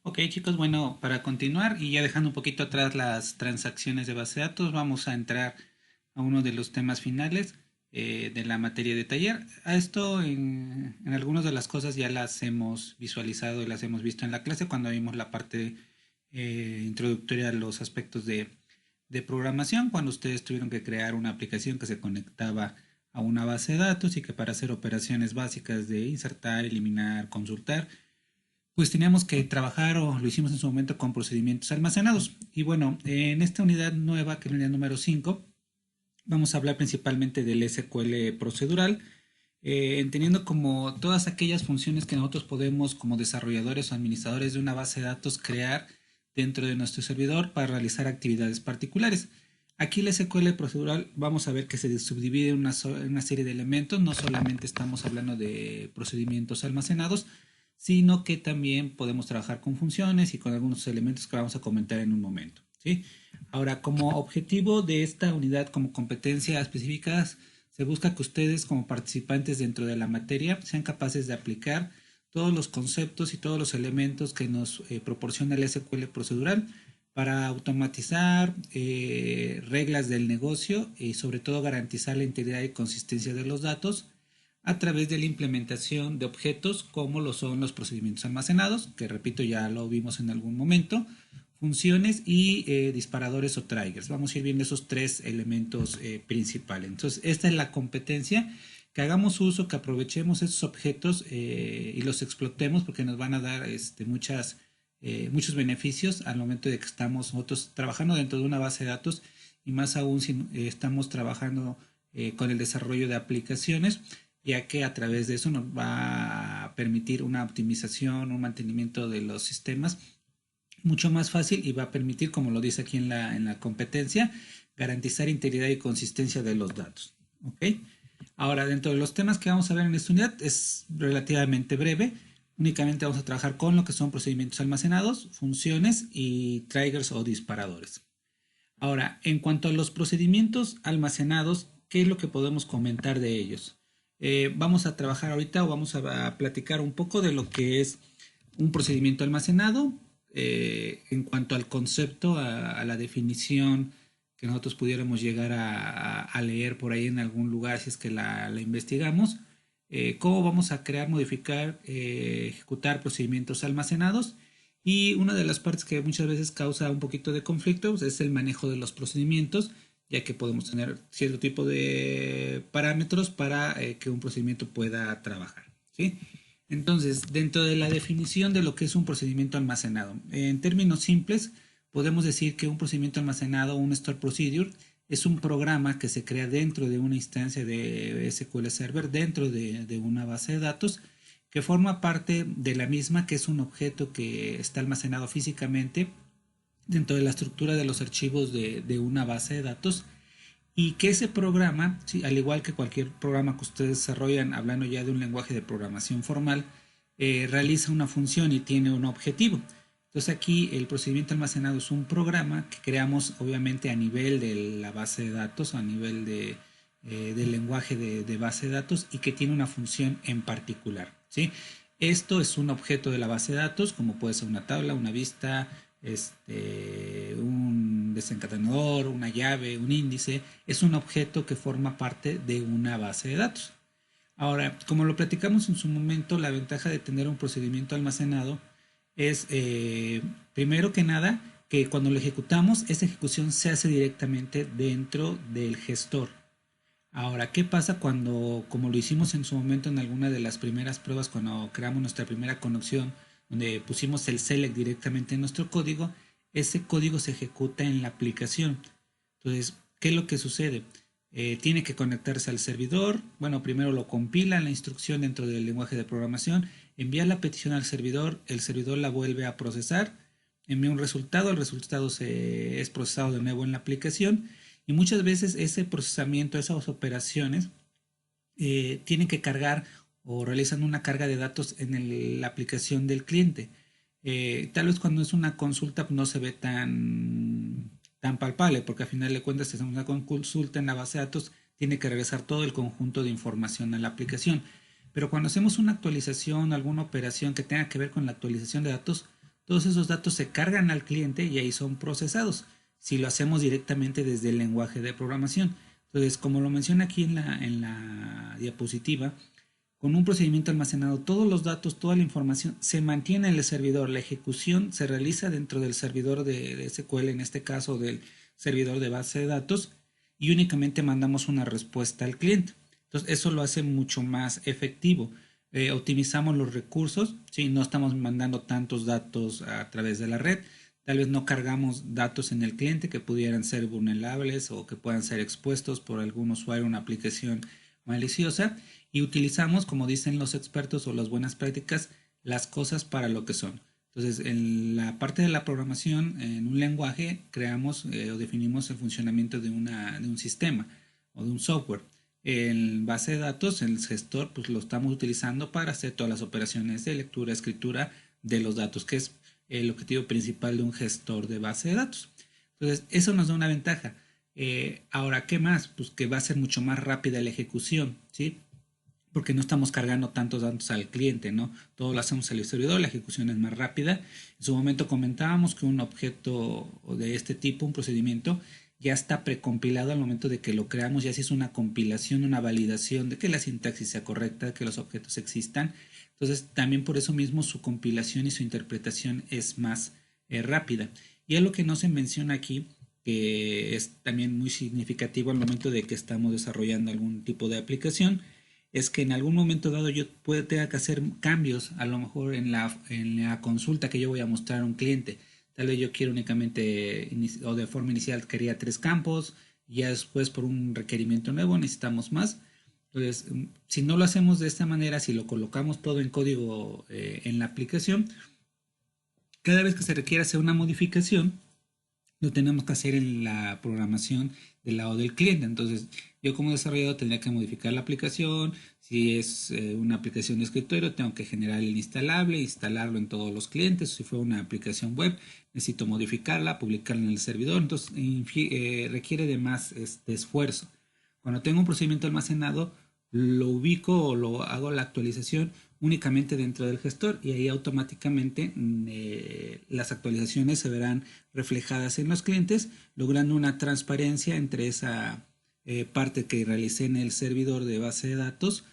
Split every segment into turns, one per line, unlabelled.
Ok, chicos, bueno, para continuar y ya dejando un poquito atrás las transacciones de base de datos, vamos a entrar a uno de los temas finales de la materia de taller. A esto en algunas de las cosas ya las hemos visualizado y las hemos visto en la clase cuando vimos la parte introductoria a los aspectos de programación, cuando ustedes tuvieron que crear una aplicación que se conectaba a una base de datos y que para hacer operaciones básicas de insertar, eliminar, consultar, pues teníamos que trabajar o lo hicimos en su momento con procedimientos almacenados. Y bueno, en esta unidad nueva, que es la unidad número 5, vamos a hablar principalmente del SQL procedural, entendiendo como todas aquellas funciones que nosotros podemos como desarrolladores o administradores de una base de datos crear dentro de nuestro servidor para realizar actividades particulares. Aquí el SQL procedural vamos a ver que se subdivide en una serie de elementos, no solamente estamos hablando de procedimientos almacenados, sino que también podemos trabajar con funciones y con algunos elementos que vamos a comentar en un momento, ¿sí? Ahora, como objetivo de esta unidad, como competencias específicas, se busca que ustedes como participantes dentro de la materia sean capaces de aplicar todos los conceptos y todos los elementos que nos proporciona el SQL procedural para automatizar reglas del negocio y sobre todo garantizar la integridad y consistencia de los datos a través de la implementación de objetos como lo son los procedimientos almacenados, que repito ya lo vimos en algún momento, funciones y disparadores o triggers. Vamos a ir viendo esos tres elementos principales. Entonces, esta es la competencia, que hagamos uso, que aprovechemos esos objetos y los explotemos porque nos van a dar muchos beneficios al momento de que estamos nosotros trabajando dentro de una base de datos y más aún si estamos trabajando con el desarrollo de aplicaciones, ya que a través de eso nos va a permitir una optimización, un mantenimiento de los sistemas mucho más fácil y va a permitir, como lo dice aquí en la competencia, garantizar integridad y consistencia de los datos. ¿Ok? Ahora, dentro de los temas que vamos a ver en esta unidad es relativamente breve. Únicamente vamos a trabajar con lo que son procedimientos almacenados, funciones y triggers o disparadores. Ahora, en cuanto a los procedimientos almacenados, ¿qué es lo que podemos comentar de ellos? Vamos a trabajar ahorita o vamos a platicar un poco de lo que es un procedimiento almacenado en cuanto al concepto, a la definición que nosotros pudiéramos llegar a leer por ahí en algún lugar si es que la investigamos. Cómo vamos a crear, modificar, ejecutar procedimientos almacenados. Y una de las partes que muchas veces causa un poquito de conflicto pues, es el manejo de los procedimientos, ya que podemos tener cierto tipo de parámetros para que un procedimiento pueda trabajar, ¿sí? Entonces, dentro de la definición de lo que es un procedimiento almacenado, en términos simples, podemos decir que un procedimiento almacenado, un store procedure, es un programa que se crea dentro de una instancia de SQL Server, dentro de una base de datos, que forma parte de la misma, que es un objeto que está almacenado físicamente dentro de la estructura de los archivos de una base de datos y que ese programa, sí, al igual que cualquier programa que ustedes desarrollan, hablando ya de un lenguaje de programación formal, realiza una función y tiene un objetivo. Entonces aquí el procedimiento almacenado es un programa que creamos obviamente a nivel de la base de datos, a nivel del lenguaje de base de datos y que tiene una función en particular, ¿sí? Esto es un objeto de la base de datos, como puede ser una tabla, una vista, un desencadenador, una llave, un índice. Es un objeto que forma parte de una base de datos. Ahora, como lo platicamos en su momento, la ventaja de tener un procedimiento almacenado es, primero que nada, que cuando lo ejecutamos, esa ejecución se hace directamente dentro del gestor. Ahora, ¿qué pasa cuando, como lo hicimos en su momento en alguna de las primeras pruebas, cuando creamos nuestra primera conexión, donde pusimos el select directamente en nuestro código, ese código se ejecuta en la aplicación? Entonces, ¿qué es lo que sucede? Tiene que conectarse al servidor. Bueno, primero lo compila la instrucción dentro del lenguaje de programación, envía la petición al servidor, el servidor la vuelve a procesar, envía un resultado, el resultado es procesado de nuevo en la aplicación y muchas veces ese procesamiento, esas operaciones, tienen que cargar o realizan una carga de datos en la aplicación del cliente. Tal vez cuando es una consulta no se ve tan palpable, porque al final de cuentas, si hacemos una consulta en la base de datos, tiene que regresar todo el conjunto de información a la aplicación. Pero cuando hacemos una actualización, alguna operación que tenga que ver con la actualización de datos, todos esos datos se cargan al cliente y ahí son procesados. Si lo hacemos directamente desde el lenguaje de programación. Entonces, como lo menciona aquí en la diapositiva, con un procedimiento almacenado, todos los datos, toda la información se mantiene en el servidor. La ejecución se realiza dentro del servidor de SQL, en este caso del servidor de base de datos, y únicamente mandamos una respuesta al cliente. Entonces, eso lo hace mucho más efectivo. Optimizamos los recursos, ¿sí? No estamos mandando tantos datos a través de la red. Tal vez no cargamos datos en el cliente que pudieran ser vulnerables o que puedan ser expuestos por algún usuario a una aplicación maliciosa, y utilizamos, como dicen los expertos o las buenas prácticas, las cosas para lo que son. Entonces, en la parte de la programación, en un lenguaje, creamos o definimos el funcionamiento de un sistema o de un software. En base de datos, el gestor, pues lo estamos utilizando para hacer todas las operaciones de lectura, escritura de los datos, que es el objetivo principal de un gestor de base de datos. Entonces, eso nos da una ventaja. Ahora, ¿qué más? Pues que va a ser mucho más rápida la ejecución, ¿sí? Porque no estamos cargando tantos datos al cliente, ¿no? Todo lo hacemos al servidor, la ejecución es más rápida. En su momento comentábamos que un objeto de este tipo, un procedimiento, ya está precompilado al momento de que lo creamos, ya se hizo una compilación, una validación de que la sintaxis sea correcta, que los objetos existan. Entonces, también por eso mismo su compilación y su interpretación es más rápida. Y es lo que no se menciona aquí, que es también muy significativo al momento de que estamos desarrollando algún tipo de aplicación, es que en algún momento dado yo tenga que hacer cambios, a lo mejor en la consulta que yo voy a mostrar a un cliente. Tal vez yo quiero únicamente, o de forma inicial quería 3 campos, y ya después por un requerimiento nuevo necesitamos más. Entonces, si no lo hacemos de esta manera, si lo colocamos todo en código en la aplicación, cada vez que se requiera hacer una modificación, lo tenemos que hacer en la programación del lado del cliente. Entonces, yo como desarrollador tendría que modificar la aplicación. Si es una aplicación de escritorio, tengo que generar el instalable, instalarlo en todos los clientes. Si fue una aplicación web, necesito modificarla, publicarla en el servidor. Entonces, requiere de más esfuerzo. Cuando tengo un procedimiento almacenado, lo ubico o lo hago la actualización únicamente dentro del gestor, y ahí automáticamente las actualizaciones se verán reflejadas en los clientes, logrando una transparencia entre esa parte que realicé en el servidor de base de datos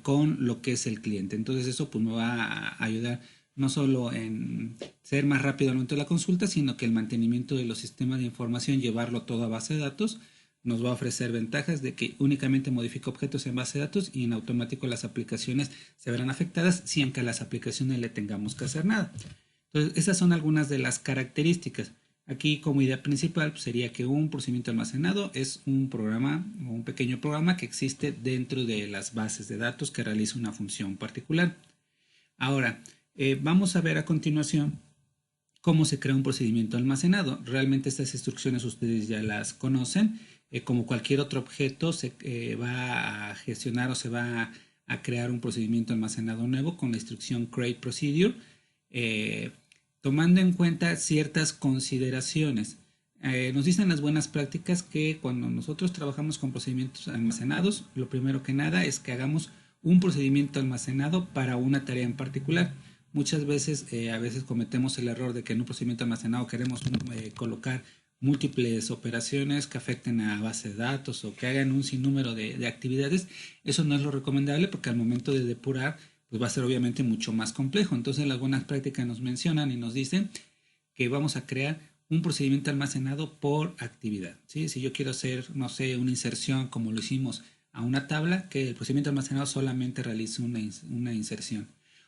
con lo que es el cliente. Entonces eso pues me va a ayudar no solo en ser más rápido al momento de la consulta, sino que el mantenimiento de los sistemas de información, llevarlo todo a base de datos, nos va a ofrecer ventajas de que únicamente modifica objetos en base de datos y en automático las aplicaciones se verán afectadas sin que a las aplicaciones le tengamos que hacer nada. Entonces, esas son algunas de las características. Aquí como idea principal pues, sería que un procedimiento almacenado es un programa o un pequeño programa que existe dentro de las bases de datos que realiza una función particular. Ahora, vamos a ver a continuación cómo se crea un procedimiento almacenado. Realmente estas instrucciones ustedes ya las conocen. Como cualquier otro objeto, se va a gestionar o se va a crear un procedimiento almacenado nuevo con la instrucción create procedure, tomando en cuenta ciertas consideraciones. Nos dicen las buenas prácticas que cuando nosotros trabajamos con procedimientos almacenados, lo primero que nada es que hagamos un procedimiento almacenado para una tarea en particular. Muchas veces, a veces cometemos el error de que en un procedimiento almacenado queremos colocar múltiples operaciones que afecten a base de datos o que hagan un sinnúmero de actividades. Eso no es lo recomendable porque al momento de depurar pues va a ser obviamente mucho más complejo. Entonces las buenas prácticas nos mencionan y nos dicen que vamos a crear un procedimiento almacenado por actividad, ¿sí? Si yo quiero hacer, no sé, una inserción como lo hicimos a una tabla, que el procedimiento almacenado solamente realice una inserción,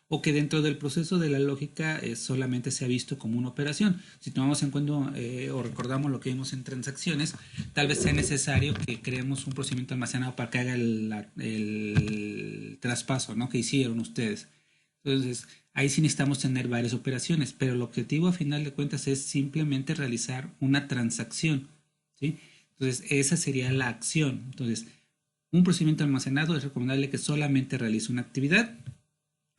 o que dentro del proceso de la lógica solamente se ha visto como una operación. Si tomamos en cuenta o recordamos lo que vimos en transacciones, tal vez sea necesario que creemos un procedimiento almacenado para que haga el traspaso, ¿no?, que hicieron ustedes. Entonces, ahí sí necesitamos tener varias operaciones, pero el objetivo a final de cuentas es simplemente realizar una transacción, ¿sí? Entonces, esa sería la acción. Entonces, un procedimiento almacenado es recomendable que solamente realice una actividad.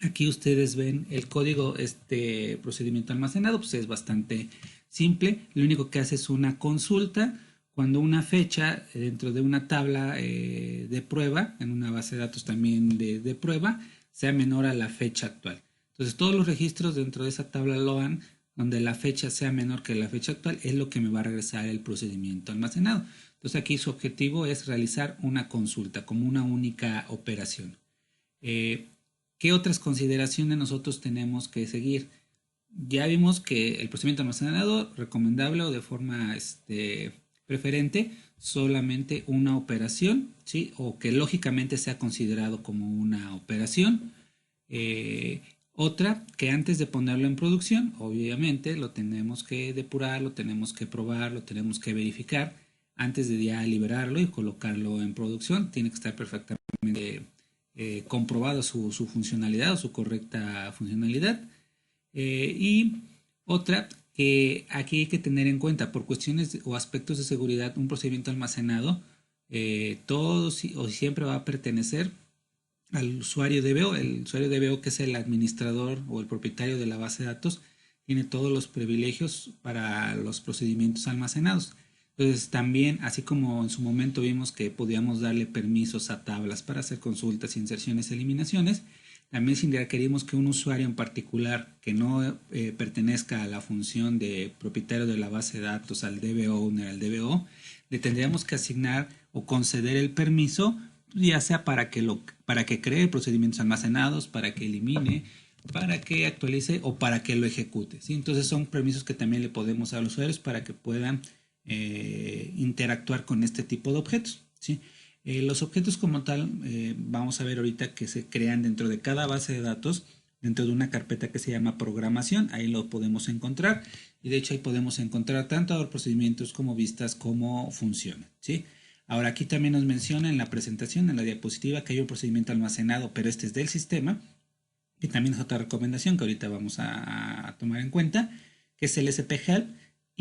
Aquí ustedes ven el código, este procedimiento almacenado, pues es bastante simple. Lo único que hace es una consulta cuando una fecha dentro de una tabla de prueba, en una base de datos también de prueba, sea menor a la fecha actual. Entonces todos los registros dentro de esa tabla LOAN donde la fecha sea menor que la fecha actual, es lo que me va a regresar el procedimiento almacenado. Entonces aquí su objetivo es realizar una consulta como una única operación. ¿Qué otras consideraciones nosotros tenemos que seguir? Ya vimos que el procedimiento almacenado recomendable o de forma preferente solamente una operación, ¿sí? O que lógicamente sea considerado como una operación. Otra, que antes de ponerlo en producción, obviamente lo tenemos que depurar, lo tenemos que probar, lo tenemos que verificar antes de ya liberarlo y colocarlo en producción. Tiene que estar perfectamente comprobado su funcionalidad o su correcta funcionalidad. Y otra que aquí hay que tener en cuenta por cuestiones o aspectos de seguridad, un procedimiento almacenado todo o siempre va a pertenecer al usuario DBO. El usuario DBO, que es el administrador o el propietario de la base de datos, tiene todos los privilegios para los procedimientos almacenados. Entonces también, así como en su momento vimos que podíamos darle permisos a tablas para hacer consultas, inserciones, eliminaciones, también si requerimos que un usuario en particular que no pertenezca a la función de propietario de la base de datos, al DBO owner, al DBO, le tendríamos que asignar o conceder el permiso, ya sea para que cree procedimientos almacenados, para que elimine, para que actualice o para que lo ejecute, ¿sí? Entonces son permisos que también le podemos dar a los usuarios para que puedan interactuar con este tipo de objetos, ¿sí? Los objetos como tal, vamos a ver ahorita que se crean dentro de cada base de datos, dentro de una carpeta que se llama programación. Ahí lo podemos encontrar y de hecho ahí podemos encontrar tanto procedimientos como vistas como funciones, ¿sí? Ahora aquí también nos menciona en la presentación, en la diapositiva, que hay un procedimiento almacenado, pero este es del sistema, y también es otra recomendación que ahorita vamos a tomar en cuenta, que es el SP-HELP.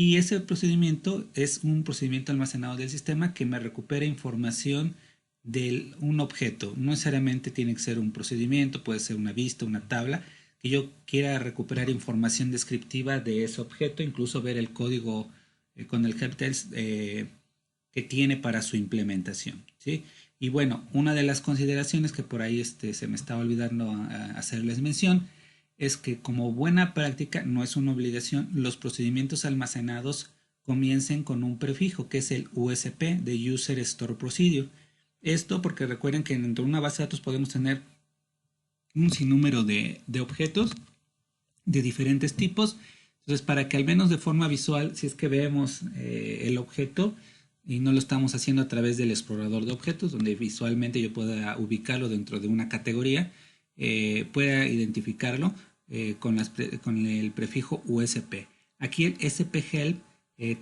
Y ese procedimiento es un procedimiento almacenado del sistema que me recupera información de un objeto. No necesariamente tiene que ser un procedimiento, puede ser una vista, una tabla, que yo quiera recuperar información descriptiva de ese objeto, incluso ver el código con el helpdesk que tiene para su implementación, ¿sí? Y bueno, una de las consideraciones que por ahí se me estaba olvidando hacerles mención es que como buena práctica, no es una obligación, los procedimientos almacenados comiencen con un prefijo que es el USP de User Store Procedure. Esto porque recuerden que dentro de una base de datos podemos tener un sinnúmero de objetos de diferentes tipos. Entonces, para que al menos de forma visual, si es que vemos el objeto y no lo estamos haciendo a través del explorador de objetos, donde visualmente yo pueda ubicarlo dentro de una categoría, pueda identificarlo con el prefijo USP. Aquí el SP-HELP,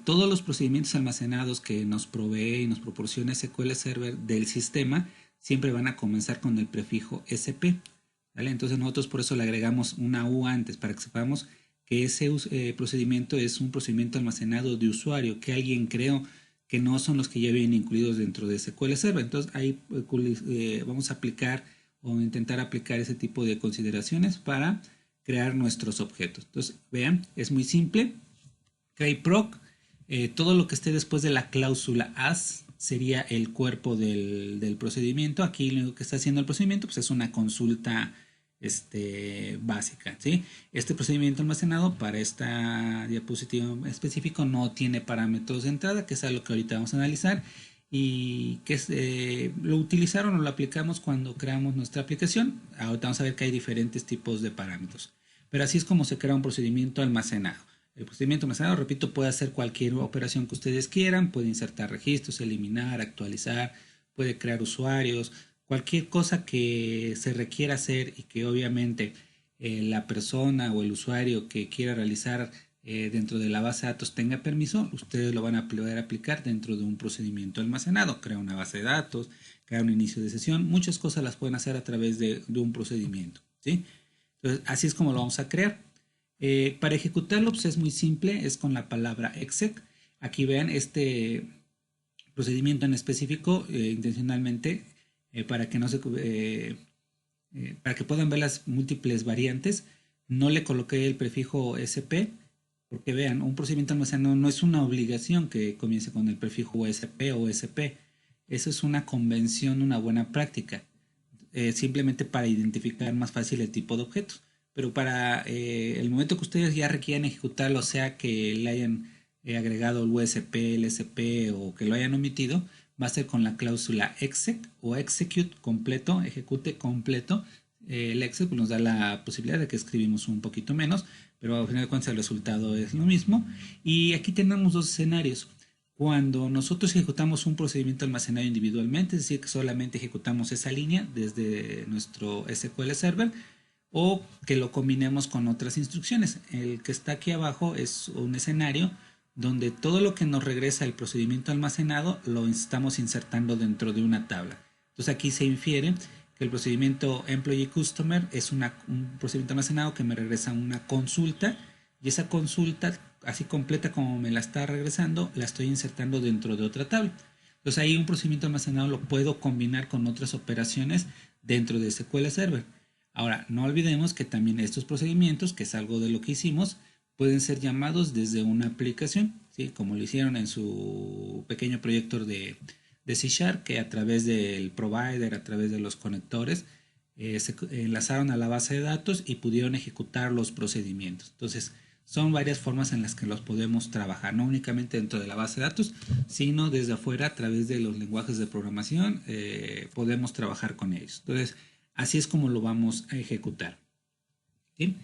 todos los procedimientos almacenados que nos provee y nos proporciona SQL Server del sistema siempre van a comenzar con el prefijo SP, ¿vale? Entonces nosotros por eso le agregamos una U antes para que sepamos que ese procedimiento es un procedimiento almacenado de usuario que alguien creó, que no son los que ya vienen incluidos dentro de SQL Server. Entonces ahí vamos a aplicar o intentar aplicar ese tipo de consideraciones para crear nuestros objetos. Entonces, vean, es muy simple. CreateProc, todo lo que esté después de la cláusula as sería el cuerpo del procedimiento. Aquí lo que está haciendo el procedimiento pues, es una consulta básica, ¿sí? Este procedimiento almacenado para esta diapositiva específico no tiene parámetros de entrada, que es algo que ahorita vamos a analizar y que lo utilizaron o lo aplicamos cuando creamos nuestra aplicación. Ahorita vamos a ver que hay diferentes tipos de parámetros, pero así es como se crea un procedimiento almacenado. El procedimiento almacenado, repito, puede hacer cualquier operación que ustedes quieran, puede insertar registros, eliminar, actualizar, puede crear usuarios, cualquier cosa que se requiera hacer y que obviamente la persona o el usuario que quiera realizar dentro de la base de datos tenga permiso, ustedes lo van a poder aplicar dentro de un procedimiento almacenado. Crear una base de datos, crear un inicio de sesión, muchas cosas las pueden hacer a través de un procedimiento, ¿sí? Entonces, así es como lo vamos a crear. Para ejecutarlo pues, es muy simple, es con la palabra exec. Aquí vean este procedimiento en específico, intencionalmente, para que no se... para que puedan ver las múltiples variantes, no le coloqué el prefijo SP, porque vean, un procedimiento almacenado no es una obligación que comience con el prefijo USP o SP. Eso es una convención, una buena práctica, simplemente para identificar más fácil el tipo de objetos. pero para el momento que ustedes ya requieran ejecutarlo, sea que le hayan agregado el USP, el SP o que lo hayan omitido, va a ser con la cláusula exec o execute completo, ejecute completo. El exec pues, nos da la posibilidad de que escribimos un poquito menos, pero al final de cuentas el resultado es lo mismo. Y aquí tenemos dos escenarios. Cuando nosotros ejecutamos un procedimiento almacenado individualmente, es decir, que solamente ejecutamos esa línea desde nuestro SQL Server, o que lo combinemos con otras instrucciones. El que está aquí abajo es un escenario donde todo lo que nos regresa el procedimiento almacenado lo estamos insertando dentro de una tabla. Entonces aquí se infiere que el procedimiento Employee Customer es un procedimiento almacenado que me regresa una consulta, y esa consulta, así completa como me la está regresando, la estoy insertando dentro de otra tabla. Entonces ahí un procedimiento almacenado lo puedo combinar con otras operaciones dentro de SQL Server. Ahora, no olvidemos que también estos procedimientos, que es algo de lo que hicimos, pueden ser llamados desde una aplicación, ¿sí? Como lo hicieron en su pequeño proyecto de C#, que a través del provider, a través de los conectores, se enlazaron a la base de datos y pudieron ejecutar los procedimientos. Entonces, son varias formas en las que los podemos trabajar, no únicamente dentro de la base de datos, sino desde afuera a través de los lenguajes de programación, podemos trabajar con ellos. Entonces, así es como lo vamos a ejecutar. ¿Sí?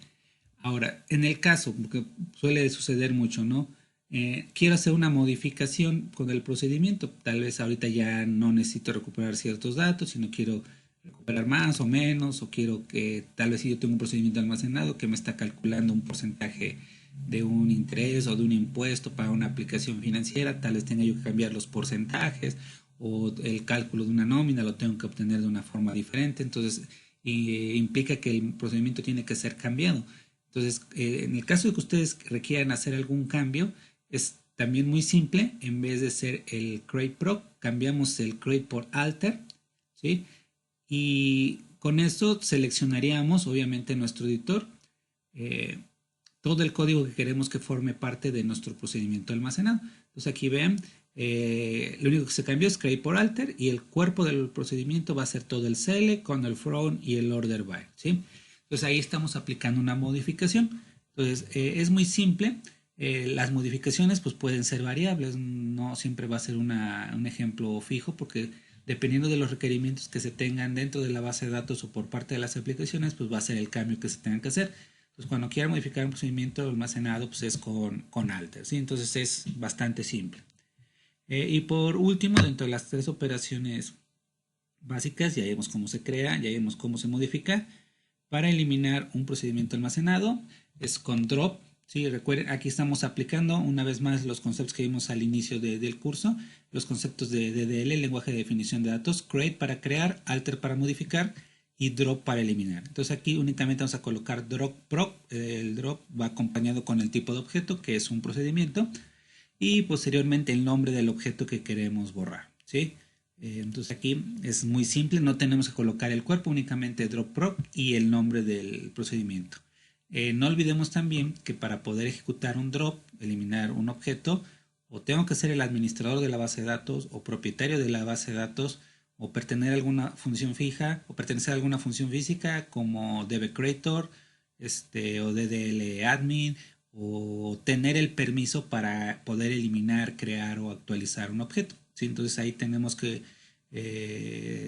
Ahora, en el caso, porque suele suceder mucho, ¿no? Quiero hacer una modificación con el procedimiento. Tal vez ahorita ya no necesito recuperar ciertos datos, sino quiero recuperar más o menos, o quiero que tal vez si yo tengo un procedimiento almacenado que me está calculando un porcentaje de un interés o de un impuesto para una aplicación financiera, tal vez tenga yo que cambiar los porcentajes, o el cálculo de una nómina lo tengo que obtener de una forma diferente. Entonces implica que el procedimiento tiene que ser cambiado. Entonces, en el caso de que ustedes requieran hacer algún cambio, es también muy simple. En vez de ser el create proc, cambiamos el create por alter, ¿sí? Y con esto seleccionaríamos, obviamente, nuestro editor, eh, todo el código que queremos que forme parte de nuestro procedimiento almacenado. Entonces, aquí ven, lo único que se cambió es create por alter, y el cuerpo del procedimiento va a ser todo el select con el from y el order by, ¿sí? Entonces ahí estamos aplicando una modificación. Entonces es muy simple. Las modificaciones pues pueden ser variables, no siempre va a ser un ejemplo fijo, porque dependiendo de los requerimientos que se tengan dentro de la base de datos o por parte de las aplicaciones, pues va a ser el cambio que se tenga que hacer. Entonces cuando quiera modificar un procedimiento almacenado, pues es con alter, ¿sí? Entonces es bastante simple. Y por último, dentro de las tres operaciones básicas, ya vimos cómo se crea, ya vimos cómo se modifica. Para eliminar un procedimiento almacenado es con drop. ¿Sí? Recuerden, aquí estamos aplicando una vez más los conceptos que vimos al inicio del curso, los conceptos de DDL, lenguaje de definición de datos, create para crear, alter para modificar y drop para eliminar. Entonces aquí únicamente vamos a colocar drop proc. El drop va acompañado con el tipo de objeto, que es un procedimiento, y posteriormente el nombre del objeto que queremos borrar, ¿sí? Entonces aquí es muy simple, no tenemos que colocar el cuerpo, únicamente drop proc y el nombre del procedimiento. No olvidemos también que para poder ejecutar un drop, eliminar un objeto, o tengo que ser el administrador de la base de datos, o propietario de la base de datos, o pertenecer a alguna función fija, o pertenecer a alguna función física como dbCreator, o ddl admin, o tener el permiso para poder eliminar, crear o actualizar un objeto, ¿sí? Entonces ahí tenemos que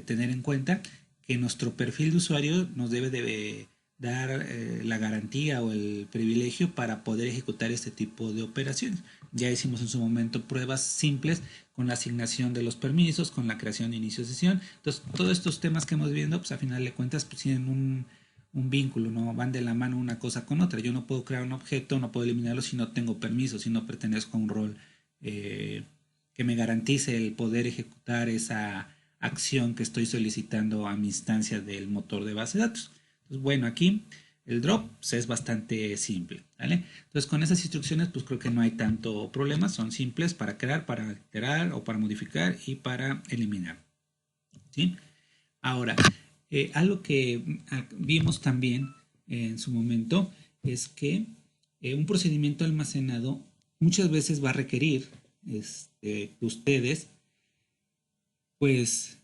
tener en cuenta que nuestro perfil de usuario nos debe de dar la garantía o el privilegio para poder ejecutar este tipo de operaciones. Ya hicimos en su momento pruebas simples con la asignación de los permisos, con la creación de inicio de sesión. Entonces, todos estos temas que hemos viendo, pues a final de cuentas, pues tienen un vínculo, no van de la mano una cosa con otra. Yo no puedo crear un objeto, no puedo eliminarlo si no tengo permiso, si no pertenezco a un rol que me garantice el poder ejecutar esa acción que estoy solicitando a mi instancia del motor de base de datos. Entonces, bueno, aquí el drop pues, es bastante simple, ¿vale? Entonces, con esas instrucciones, pues creo que no hay tanto problema, son simples para crear, para alterar o para modificar y para eliminar, ¿sí? Ahora, algo que vimos también en su momento es que un procedimiento almacenado muchas veces va a requerir que ustedes pues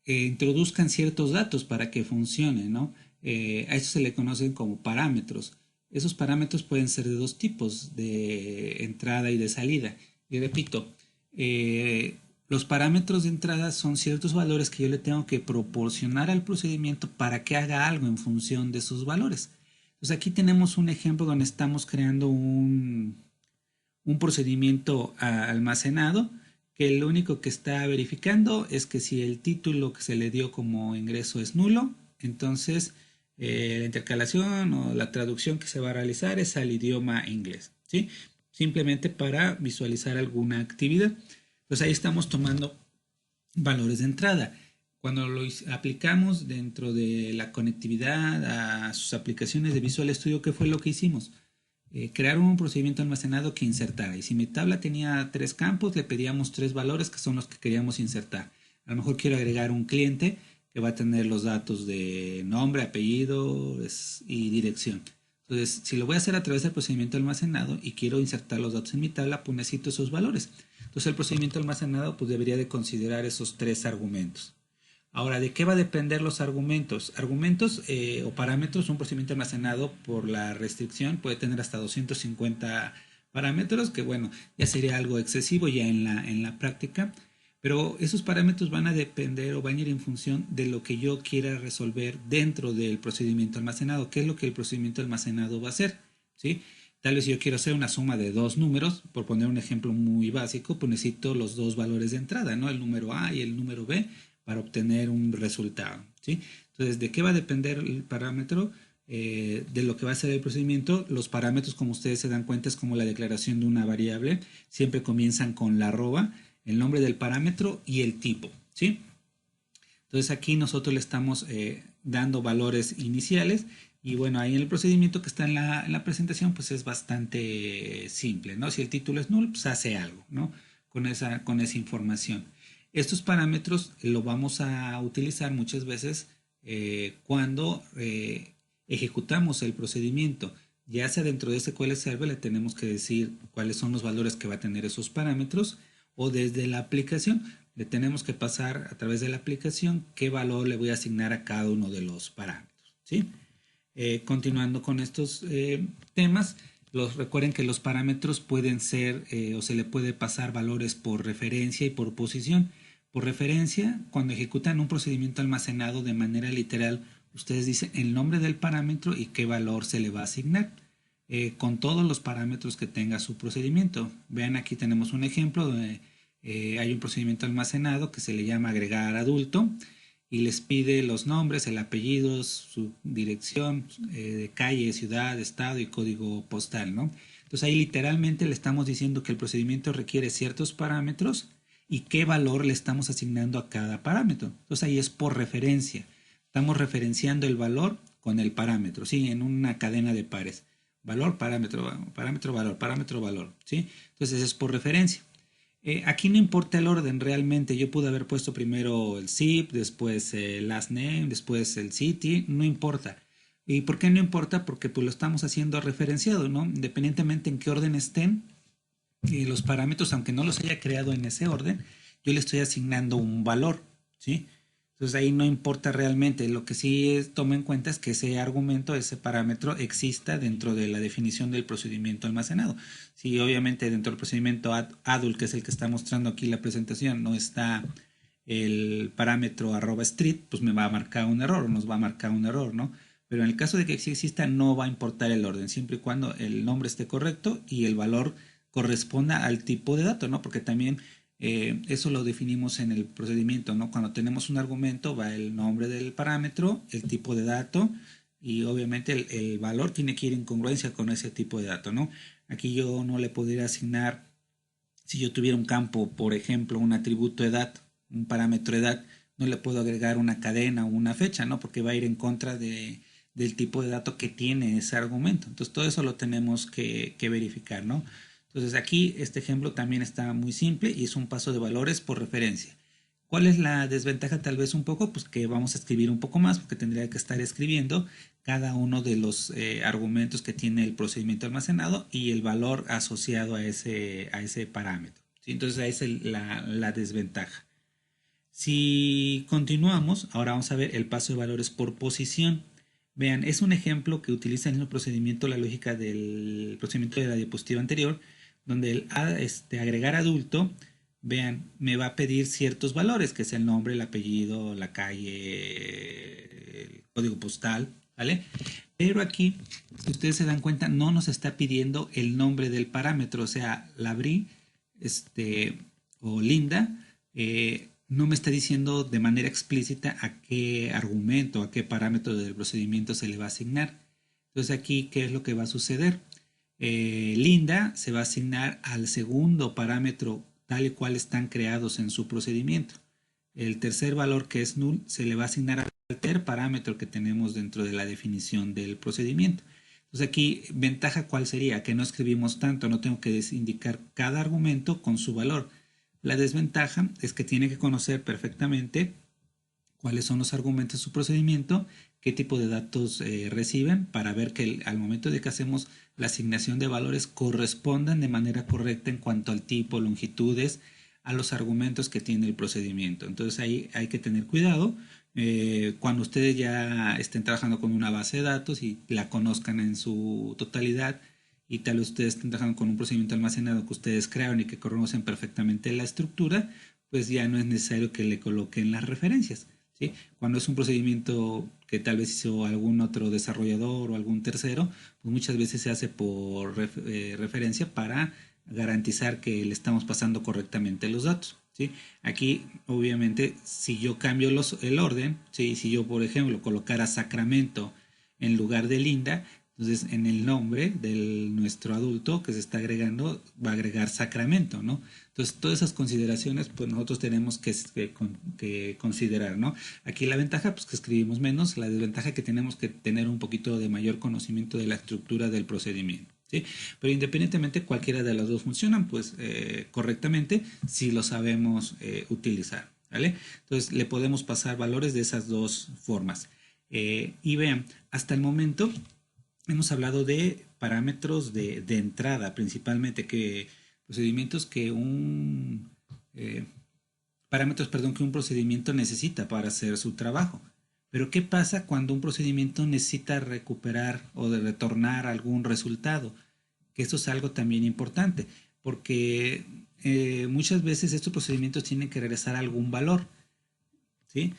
introduzcan ciertos datos para que funcione, ¿no? A esto se le conocen como parámetros. Esos parámetros pueden ser de dos tipos, de entrada y de salida. Y repito, los parámetros de entrada son ciertos valores que yo le tengo que proporcionar al procedimiento para que haga algo en función de esos valores. Entonces aquí tenemos un ejemplo donde estamos creando un procedimiento almacenado que lo único que está verificando es que si el título que se le dio como ingreso es nulo, entonces la intercalación o la traducción que se va a realizar es al idioma inglés, ¿sí? Simplemente para visualizar alguna actividad. Pues ahí estamos tomando valores de entrada. Cuando lo aplicamos dentro de la conectividad a sus aplicaciones de Visual Studio, ¿qué fue lo que hicimos? Crear un procedimiento almacenado que insertara. Y si mi tabla tenía 3 campos, le pedíamos 3 valores que son los que queríamos insertar. A lo mejor quiero agregar un cliente que va a tener los datos de nombre, apellido y dirección. Entonces, si lo voy a hacer a través del procedimiento almacenado y quiero insertar los datos en mi tabla, pues necesito esos valores. Entonces, el procedimiento almacenado pues debería de considerar esos 3 argumentos. Ahora, ¿de qué va a depender los argumentos? Argumentos o parámetros, un procedimiento almacenado por la restricción puede tener hasta 250 parámetros, que bueno, ya sería algo excesivo ya en la práctica, pero esos parámetros van a depender o van a ir en función de lo que yo quiera resolver dentro del procedimiento almacenado. ¿Qué es lo que el procedimiento almacenado va a hacer? ¿Sí? Tal vez si yo quiero hacer una suma de dos números, por poner un ejemplo muy básico, pues necesito los dos valores de entrada, ¿no? El número A y el número B para obtener un resultado, ¿sí? Entonces, ¿de qué va a depender el parámetro? De lo que va a ser el procedimiento. Los parámetros, como ustedes se dan cuenta, es como la declaración de una variable. Siempre comienzan con la arroba, el nombre del parámetro y el tipo, ¿sí? Entonces aquí nosotros le estamos dando valores iniciales y bueno, ahí en el procedimiento que está en la presentación pues es bastante simple, ¿no? Si el título es null, pues hace algo, ¿no? Con esa información. Estos parámetros lo vamos a utilizar muchas veces cuando ejecutamos el procedimiento. Ya sea dentro de SQL Server le tenemos que decir cuáles son los valores que va a tener esos parámetros o desde la aplicación le tenemos que pasar a través de la aplicación qué valor le voy a asignar a cada uno de los parámetros, ¿sí? Continuando con estos temas, recuerden que los parámetros pueden ser o se le puede pasar valores por referencia y por posición. Por referencia, cuando ejecutan un procedimiento almacenado de manera literal, ustedes dicen el nombre del parámetro y qué valor se le va a asignar. Con todos los parámetros que tenga su procedimiento. Vean, aquí tenemos un ejemplo donde hay un procedimiento almacenado que se le llama agregar adulto y les pide los nombres, el apellido, su dirección de calle, ciudad, estado y código postal, ¿no? Entonces ahí literalmente le estamos diciendo que el procedimiento requiere ciertos parámetros y qué valor le estamos asignando a cada parámetro. Entonces ahí es por referencia. Estamos referenciando el valor con el parámetro, ¿sí? En una cadena de pares. Valor, parámetro, parámetro, valor, parámetro, valor, ¿sí? Entonces es por referencia. Aquí no importa el orden realmente. Yo pude haber puesto primero el zip, después el last name, después el city, no importa. ¿Y por qué no importa? Porque pues lo estamos haciendo referenciado, ¿no? Independientemente en qué orden estén, los parámetros, aunque no los haya creado en ese orden, yo le estoy asignando un valor, ¿sí? Entonces ahí no importa realmente, lo que sí toma en cuenta es que ese argumento, ese parámetro exista dentro de la definición del procedimiento almacenado. Si obviamente dentro del procedimiento adult, que es el que está mostrando aquí la presentación, no está el parámetro @street, pues me va a marcar un error, nos va a marcar un error, ¿no? Pero en el caso de que sí exista, no va a importar el orden, siempre y cuando el nombre esté correcto y el valor corresponda al tipo de dato, ¿no? Porque también eso lo definimos en el procedimiento, ¿no? Cuando tenemos un argumento va el nombre del parámetro, el tipo de dato y obviamente el valor tiene que ir en congruencia con ese tipo de dato, ¿no? Aquí yo no le podría asignar, si yo tuviera un campo, por ejemplo, un atributo edad, un parámetro edad, no le puedo agregar una cadena o una fecha, ¿no? Porque va a ir en contra del tipo de dato que tiene ese argumento. Entonces todo eso lo tenemos que verificar, ¿no? Entonces aquí este ejemplo también está muy simple y es un paso de valores por referencia. ¿Cuál es la desventaja tal vez un poco? Pues que vamos a escribir un poco más porque tendría que estar escribiendo cada uno de los argumentos que tiene el procedimiento almacenado y el valor asociado a ese parámetro, ¿sí? Entonces ahí es la desventaja. Si continuamos, ahora vamos a ver el paso de valores por posición. Vean, es un ejemplo que utiliza en el procedimiento la lógica del procedimiento de la diapositiva anterior, donde el agregar adulto, vean, me va a pedir ciertos valores, que es el nombre, el apellido, la calle, el código postal, ¿vale? Pero aquí, si ustedes se dan cuenta, no nos está pidiendo el nombre del parámetro, o sea, Labri, o Linda, no me está diciendo de manera explícita a qué argumento, a qué parámetro del procedimiento se le va a asignar. Entonces aquí, ¿qué es lo que va a suceder? Linda se va a asignar al segundo parámetro tal y cual están creados en su procedimiento. El tercer valor, que es null, se le va a asignar al tercer parámetro que tenemos dentro de la definición del procedimiento. Entonces aquí, ventaja cuál sería, que no escribimos tanto, no tengo que indicar cada argumento con su valor. La desventaja es que tiene que conocer perfectamente cuáles son los argumentos de su procedimiento, qué tipo de datos reciben, para ver que al momento de que hacemos la asignación de valores correspondan de manera correcta en cuanto al tipo, longitudes, a los argumentos que tiene el procedimiento. Entonces ahí hay que tener cuidado. Cuando ustedes ya estén trabajando con una base de datos y la conozcan en su totalidad, y tal vez ustedes estén trabajando con un procedimiento almacenado que ustedes crearon y que conocen perfectamente la estructura, pues ya no es necesario que le coloquen las referencias, ¿sí? Cuando es un procedimiento que tal vez hizo algún otro desarrollador o algún tercero, pues muchas veces se hace por referencia para garantizar que le estamos pasando correctamente los datos, ¿sí? Aquí, obviamente, si yo cambio el orden, ¿sí? Si yo, por ejemplo, colocara Sacramento en lugar de Linda, entonces en el nombre de nuestro adulto que se está agregando va a agregar Sacramento, ¿no? Entonces todas esas consideraciones pues nosotros tenemos que considerar, ¿no? Aquí la ventaja pues que escribimos menos, la desventaja que tenemos que tener un poquito de mayor conocimiento de la estructura del procedimiento, ¿sí? Pero independientemente cualquiera de las dos funcionan pues correctamente si lo sabemos utilizar, ¿vale? Entonces le podemos pasar valores de esas dos formas. Y vean, hasta el momento hemos hablado de parámetros de entrada, principalmente que procedimientos que parámetros, perdón, que un procedimiento necesita para hacer su trabajo. Pero ¿qué pasa cuando un procedimiento necesita recuperar o de retornar algún resultado? Que eso es algo también importante, porque muchas veces estos procedimientos tienen que regresar algún valor, ¿sí?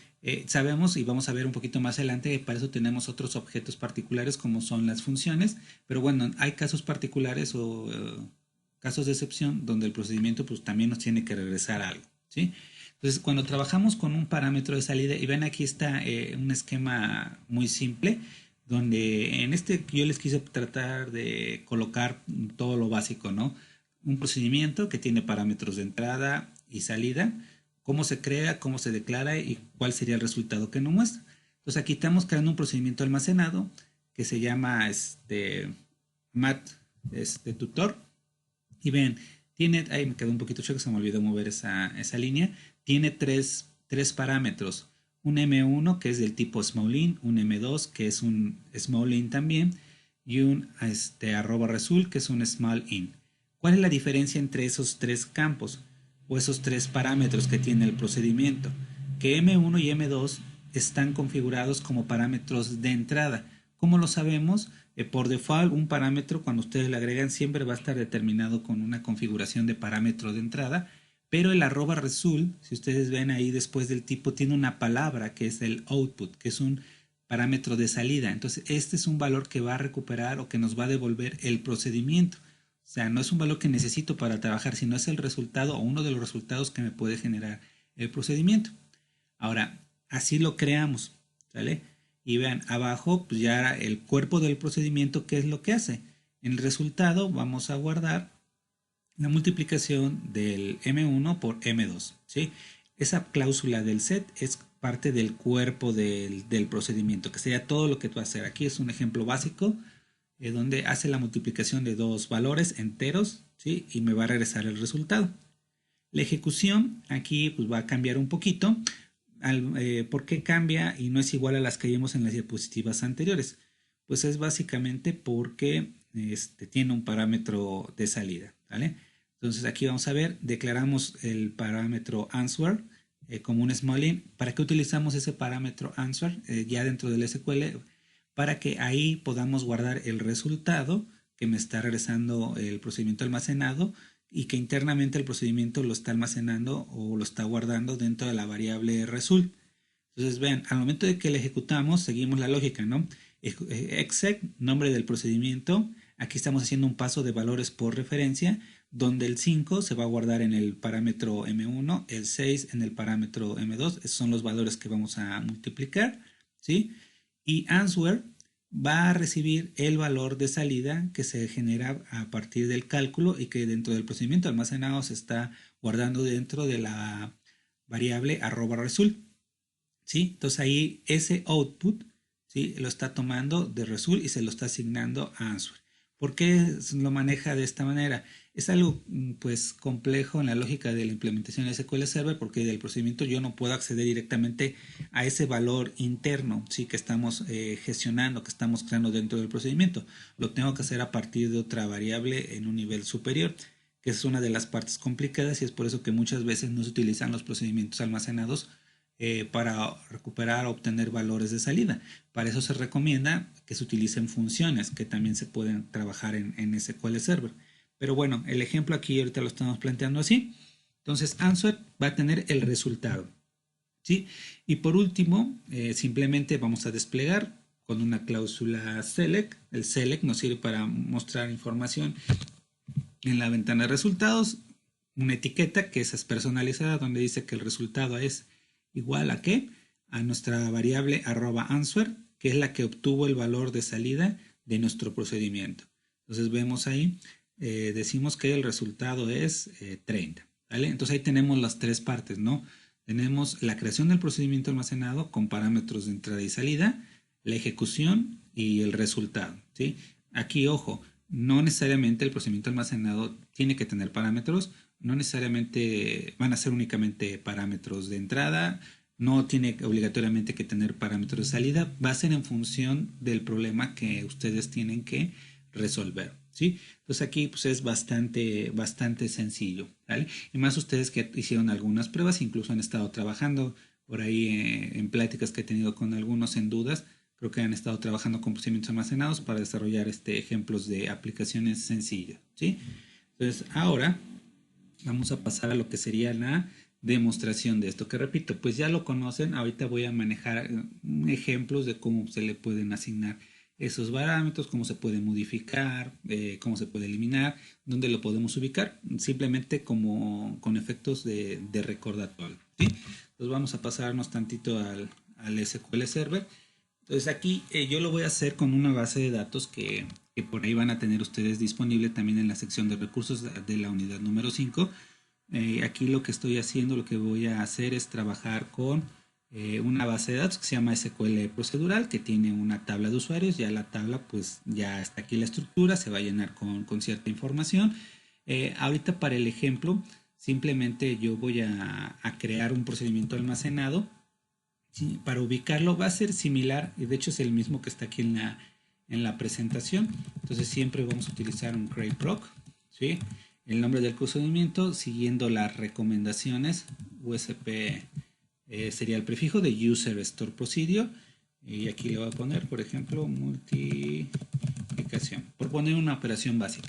Sabemos y vamos a ver un poquito más adelante que para eso tenemos otros objetos particulares como son las funciones, pero bueno, hay casos particulares o casos de excepción donde el procedimiento pues también nos tiene que regresar algo, ¿sí? Entonces, cuando trabajamos con un parámetro de salida, y ven aquí está un esquema muy simple, donde en este yo les quise tratar de colocar todo lo básico, ¿no? Un procedimiento que tiene parámetros de entrada y salida, cómo se crea, cómo se declara y cuál sería el resultado que nos muestra. Entonces aquí estamos creando un procedimiento almacenado que se llama mat tutor. Y ven, tiene, ahí me quedó un poquito chueco, se me olvidó mover esa línea. Tiene tres parámetros. Un M1 que es del tipo smallInt, un M2 que es un smallInt también y un arroba result que es un smallInt. ¿Cuál es la diferencia entre esos tres campos o esos tres parámetros que tiene el procedimiento? Que M1 y M2 están configurados como parámetros de entrada. ¿Cómo lo sabemos? Por default, un parámetro cuando ustedes le agregan siempre va a estar determinado con una configuración de parámetro de entrada, pero el arroba result, si ustedes ven ahí después del tipo, tiene una palabra que es el output, que es un parámetro de salida. Entonces, este es un valor que va a recuperar o que nos va a devolver el procedimiento. O sea, no es un valor que necesito para trabajar, sino es el resultado o uno de los resultados que me puede generar el procedimiento. Ahora, así lo creamos, ¿sale? Y vean, abajo pues ya el cuerpo del procedimiento, ¿qué es lo que hace? En el resultado vamos a guardar la multiplicación del M1 por M2, ¿sí? Esa cláusula del set es parte del cuerpo del procedimiento, que sería todo lo que tú vas a hacer. Aquí es un ejemplo básico donde hace la multiplicación de dos valores enteros, ¿sí? Y me va a regresar el resultado. La ejecución aquí pues va a cambiar un poquito. ¿Por qué cambia y no es igual a las que vimos en las diapositivas anteriores? Pues es básicamente porque tiene un parámetro de salida, ¿vale? Entonces aquí vamos a ver, declaramos el parámetro answer como un smallInt. ¿Para qué utilizamos ese parámetro answer ya dentro del SQL? para que ahí podamos guardar el resultado que me está regresando el procedimiento almacenado y que internamente el procedimiento lo está almacenando o lo está guardando dentro de la variable result. Entonces vean, al momento de que le ejecutamos, seguimos la lógica, ¿no? Exec, nombre del procedimiento. Aquí estamos haciendo un paso de valores por referencia, donde el 5 se va a guardar en el parámetro M1, el 6 en el parámetro M2. Esos son los valores que vamos a multiplicar, ¿sí? Y answer va a recibir el valor de salida que se genera a partir del cálculo y que dentro del procedimiento almacenado se está guardando dentro de la variable @result. ¿Sí? Entonces ahí ese output, ¿sí? Lo está tomando de result y se lo está asignando a answer. ¿Por qué lo maneja de esta manera? Es algo pues complejo en la lógica de la implementación de SQL Server porque del procedimiento yo no puedo acceder directamente a ese valor interno, ¿sí? Que estamos gestionando, que estamos creando dentro del procedimiento. Lo tengo que hacer a partir de otra variable en un nivel superior, que es una de las partes complicadas y es por eso que muchas veces no se utilizan los procedimientos almacenados para recuperar o obtener valores de salida. Para eso se recomienda que se utilicen funciones que también se pueden trabajar en SQL Server. Pero bueno, el ejemplo aquí ahorita lo estamos planteando así. Entonces, answer va a tener el resultado. ¿Sí? Y por último, simplemente vamos a desplegar con una cláusula select. El select nos sirve para mostrar información en la ventana de resultados. Una etiqueta que es personalizada donde dice que el resultado es igual a qué? A nuestra variable @answer, que es la que obtuvo el valor de salida de nuestro procedimiento. Entonces vemos ahí, decimos que el resultado es 30. ¿Vale? Entonces ahí tenemos las tres partes, ¿no? Tenemos la creación del procedimiento almacenado con parámetros de entrada y salida, la ejecución y el resultado, ¿sí? Aquí, ojo, no necesariamente el procedimiento almacenado tiene que tener parámetros, no necesariamente van a ser únicamente parámetros de entrada, no tiene obligatoriamente que tener parámetros de salida, va a ser en función del problema que ustedes tienen que resolver, ¿sí? Entonces aquí pues es bastante sencillo, ¿vale? Y más ustedes que hicieron algunas pruebas, incluso han estado trabajando por ahí en pláticas que he tenido con algunos en dudas, creo que han estado trabajando con procedimientos almacenados para desarrollar ejemplos de aplicaciones sencillas, ¿sí? Entonces ahora vamos a pasar a lo que sería la demostración de esto, que repito, pues ya lo conocen, ahorita voy a manejar ejemplos de cómo se le pueden asignar esos parámetros, cómo se puede modificar, cómo se puede eliminar, dónde lo podemos ubicar, simplemente como con efectos de recordatorio, ¿sí? Entonces vamos a pasarnos tantito al SQL Server. Entonces aquí yo lo voy a hacer con una base de datos que por ahí van a tener ustedes disponible también en la sección de recursos de la unidad número 5. Aquí lo que estoy haciendo, lo que voy a hacer es trabajar con una base de datos que se llama SQL procedural, que tiene una tabla de usuarios. Ya la tabla, pues ya está aquí la estructura, se va a llenar con cierta información. Ahorita para el ejemplo, simplemente yo voy a crear un procedimiento almacenado. Sí, para ubicarlo va a ser similar, y de hecho es el mismo que está aquí en la presentación. Entonces siempre vamos a utilizar un create proc, ¿sí? El nombre del procedimiento siguiendo las recomendaciones. USP sería el prefijo de user store procedure, y aquí le voy a poner, por ejemplo, multiplicación, por poner una operación básica.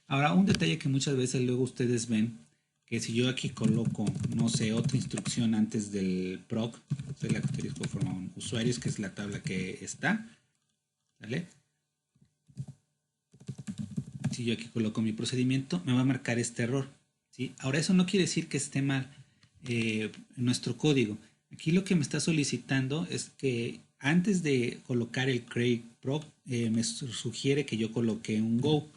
Ahora, un detalle que muchas veces luego ustedes ven, que si yo aquí coloco, no sé, otra instrucción antes del proc, soy la que utilizo forma usuarios, que es la tabla que está, ¿vale? Si yo aquí coloco mi procedimiento, me va a marcar este error, ¿sí? Ahora, eso no quiere decir que esté mal nuestro código. Aquí lo que me está solicitando es que antes de colocar el create proc, me sugiere que yo coloque un go,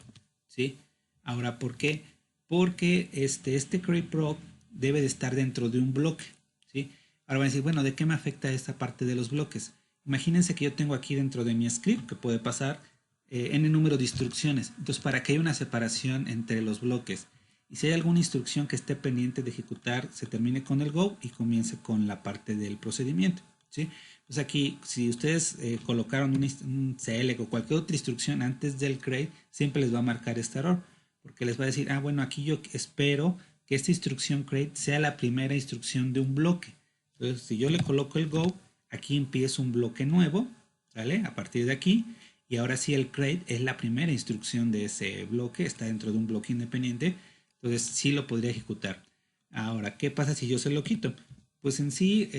¿sí? Ahora, ¿por qué? Porque este create proc debe de estar dentro de un bloque, ¿sí? Ahora van a decir, bueno, ¿de qué me afecta esta parte de los bloques? Imagínense que yo tengo aquí dentro de mi script, que puede pasar n número de instrucciones. Entonces, para que haya una separación entre los bloques y si hay alguna instrucción que esté pendiente de ejecutar, se termine con el go y comience con la parte del procedimiento, ¿sí? Pues aquí, si ustedes colocaron un select o cualquier otra instrucción antes del create, siempre les va a marcar este error, porque les va a decir, ah, bueno, aquí yo espero que esta instrucción create sea la primera instrucción de un bloque. Entonces, si yo le coloco el go, aquí empiezo un bloque nuevo, ¿sale? A partir de aquí, y ahora sí el create es la primera instrucción de ese bloque, está dentro de un bloque independiente, entonces sí lo podría ejecutar. Ahora, ¿qué pasa si yo se lo quito? Pues en sí,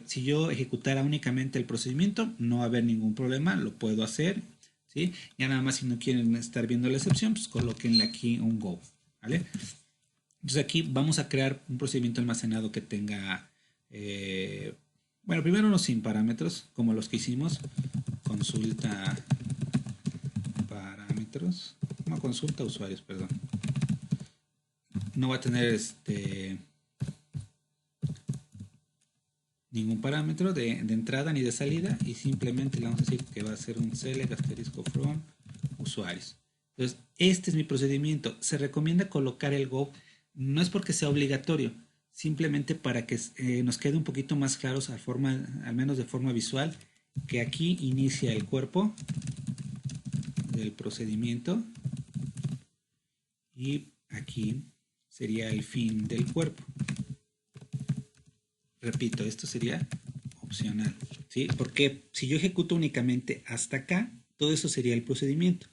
si yo ejecutara únicamente el procedimiento, no va a haber ningún problema, lo puedo hacer, ¿sí? Ya nada más si no quieren estar viendo la excepción, pues colóquenle aquí un go, ¿vale? Entonces aquí vamos a crear un procedimiento almacenado que tenga, bueno, primero unos sin parámetros, como los que hicimos, consulta parámetros, no, consulta usuarios, perdón. No va a tener ningún parámetro de entrada ni de salida y simplemente le vamos a decir que va a ser un select asterisco from usuarios. Entonces, este es mi procedimiento. Se recomienda colocar el go, no es porque sea obligatorio, simplemente para que nos quede un poquito más claros, al menos de forma visual, que aquí inicia el cuerpo del procedimiento y aquí sería el fin del cuerpo. Repito, esto sería opcional, ¿sí? Porque si yo ejecuto únicamente hasta acá, todo eso sería el procedimiento.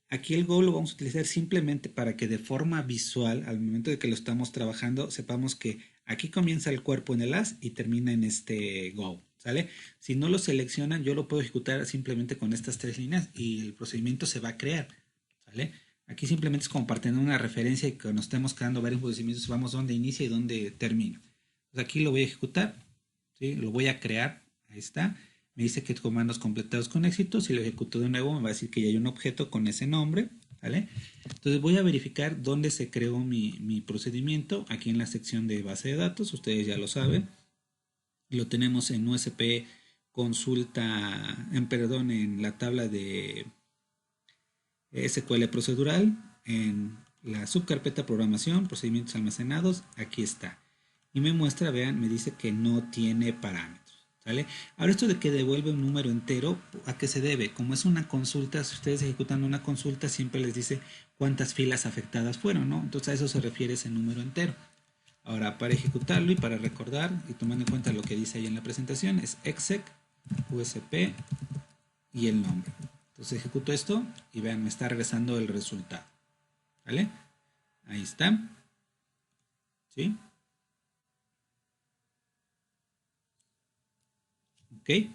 Aquí el go lo vamos a utilizar simplemente para que de forma visual, al momento de que lo estamos trabajando, sepamos que aquí comienza el cuerpo en el as y termina en este go, ¿sale? Si no lo seleccionan, yo lo puedo ejecutar simplemente con estas tres líneas y el procedimiento se va a crear, ¿sale? Aquí simplemente es como para tener una referencia y que nos estemos creando varios procedimientos, vamos dónde inicia y dónde termina. Pues aquí lo voy a ejecutar, ¿sí? Lo voy a crear, ahí está. Me dice que comandos completados con éxito. Si lo ejecuto de nuevo, me va a decir que ya hay un objeto con ese nombre, ¿vale? Entonces voy a verificar dónde se creó mi procedimiento. Aquí en la sección de base de datos, ustedes ya lo saben. Lo tenemos en USP consulta, en la tabla de SQL procedural, en la subcarpeta programación, procedimientos almacenados, aquí está. Y me muestra, vean, me dice que no tiene parámetros, ¿sale? Ahora esto de que devuelve un número entero, ¿a qué se debe? Como es una consulta, si ustedes ejecutan una consulta, siempre les dice cuántas filas afectadas fueron, ¿no? Entonces a eso se refiere ese número entero. Ahora, para ejecutarlo y para recordar, y tomando en cuenta lo que dice ahí en la presentación, es exec, usp y el nombre. Entonces ejecuto esto y vean, me está regresando el resultado, ¿vale? Ahí está, ¿sí? Ok.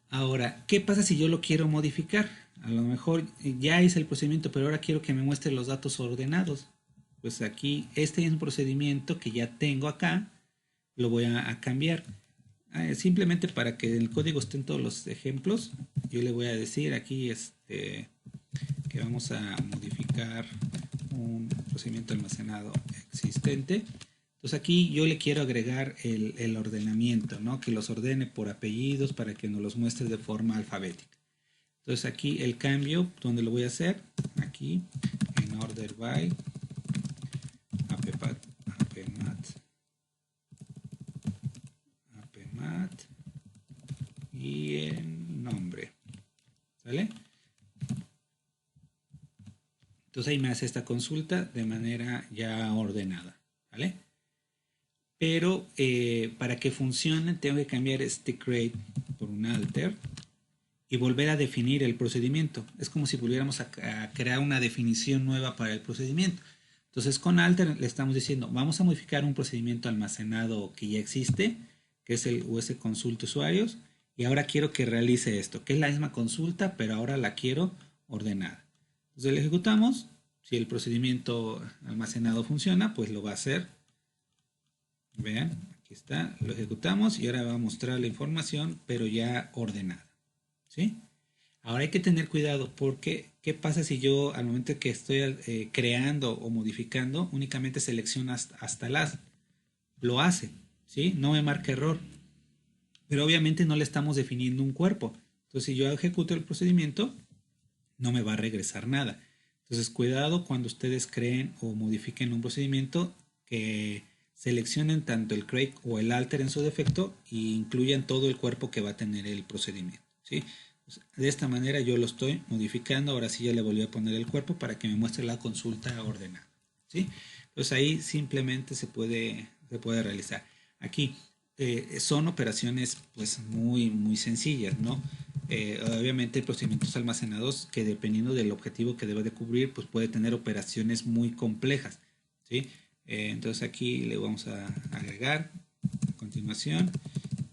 Ahora, ¿qué pasa si yo lo quiero modificar? A lo mejor ya hice el procedimiento, pero ahora quiero que me muestre los datos ordenados. Pues aquí, este es un procedimiento que ya tengo acá, lo voy a cambiar. Simplemente para que en el código estén todos los ejemplos, yo le voy a decir aquí que vamos a modificar un procedimiento almacenado existente. Entonces aquí yo le quiero agregar el ordenamiento, ¿no? Que los ordene por apellidos para que nos los muestre de forma alfabética. Entonces aquí el cambio, ¿dónde lo voy a hacer? Aquí en order by appmat y en nombre, ¿sale? Entonces ahí me hace esta consulta de manera ya ordenada, ¿vale? Pero para que funcione tengo que cambiar este create por un alter y volver a definir el procedimiento. Es como si volviéramos a crear una definición nueva para el procedimiento. Entonces con alter le estamos diciendo, vamos a modificar un procedimiento almacenado que ya existe, que es el US consulta usuarios, y ahora quiero que realice esto, que es la misma consulta, pero ahora la quiero ordenada. Entonces lo ejecutamos, si el procedimiento almacenado funciona, pues lo va a hacer. Vean, aquí está, lo ejecutamos y ahora va a mostrar la información, pero ya ordenada, ¿sí? Ahora hay que tener cuidado porque ¿qué pasa si yo al momento que estoy creando o modificando únicamente selecciono hasta las? Lo hace, ¿sí? No me marca error, pero obviamente no le estamos definiendo un cuerpo. Entonces si yo ejecuto el procedimiento, no me va a regresar nada. Entonces cuidado cuando ustedes creen o modifiquen un procedimiento que seleccionen tanto el create o el alter en su defecto e incluyan todo el cuerpo que va a tener el procedimiento, ¿sí? De esta manera yo lo estoy modificando, ahora sí ya le volví a poner el cuerpo para que me muestre la consulta ordenada, ¿sí? Entonces ahí simplemente se puede realizar. Aquí, son operaciones pues muy sencillas, ¿no? Obviamente procedimientos almacenados que dependiendo del objetivo que debe de cubrir, pues puede tener operaciones muy complejas, ¿sí? Entonces aquí le vamos a agregar a continuación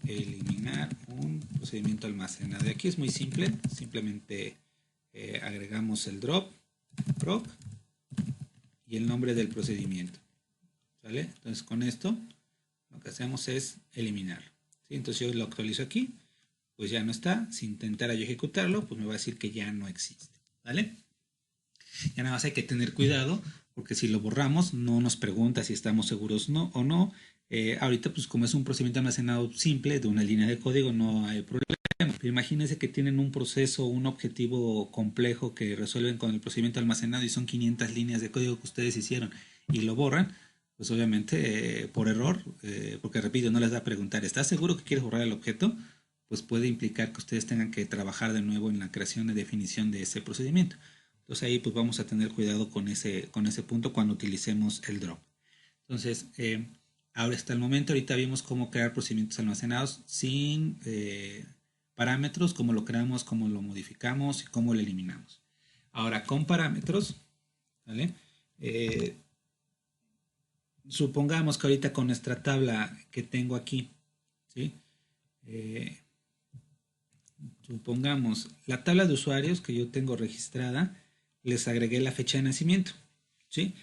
eliminar un procedimiento almacenado. Aquí es muy simple, simplemente agregamos el drop proc y el nombre del procedimiento, ¿vale? Entonces con esto lo que hacemos es eliminarlo, ¿sí? Entonces yo lo actualizo aquí, pues ya no está. Si intentara yo ejecutarlo, pues me va a decir que ya no existe, ¿vale? Ya nada más hay que tener cuidado porque si lo borramos no nos pregunta si estamos seguros no, o no. Ahorita pues como es un procedimiento almacenado simple de una línea de código no hay problema. Pero imagínense que tienen un proceso, un objetivo complejo que resuelven con el procedimiento almacenado y son 500 líneas de código que ustedes hicieron y lo borran, pues obviamente por error, porque repito, no les da a preguntar, ¿estás seguro que quieres borrar el objeto? Pues puede implicar que ustedes tengan que trabajar de nuevo en la creación y definición de ese procedimiento. Entonces ahí pues vamos a tener cuidado con ese punto cuando utilicemos el drop. Entonces, ahora hasta el momento, ahorita vimos cómo crear procedimientos almacenados sin parámetros, cómo lo creamos, cómo lo modificamos y cómo lo eliminamos. Ahora con parámetros, ¿vale? Supongamos que ahorita con nuestra tabla que tengo aquí, ¿sí? Supongamos la tabla de usuarios que yo tengo registrada, les agregué la fecha de nacimiento, ¿sí?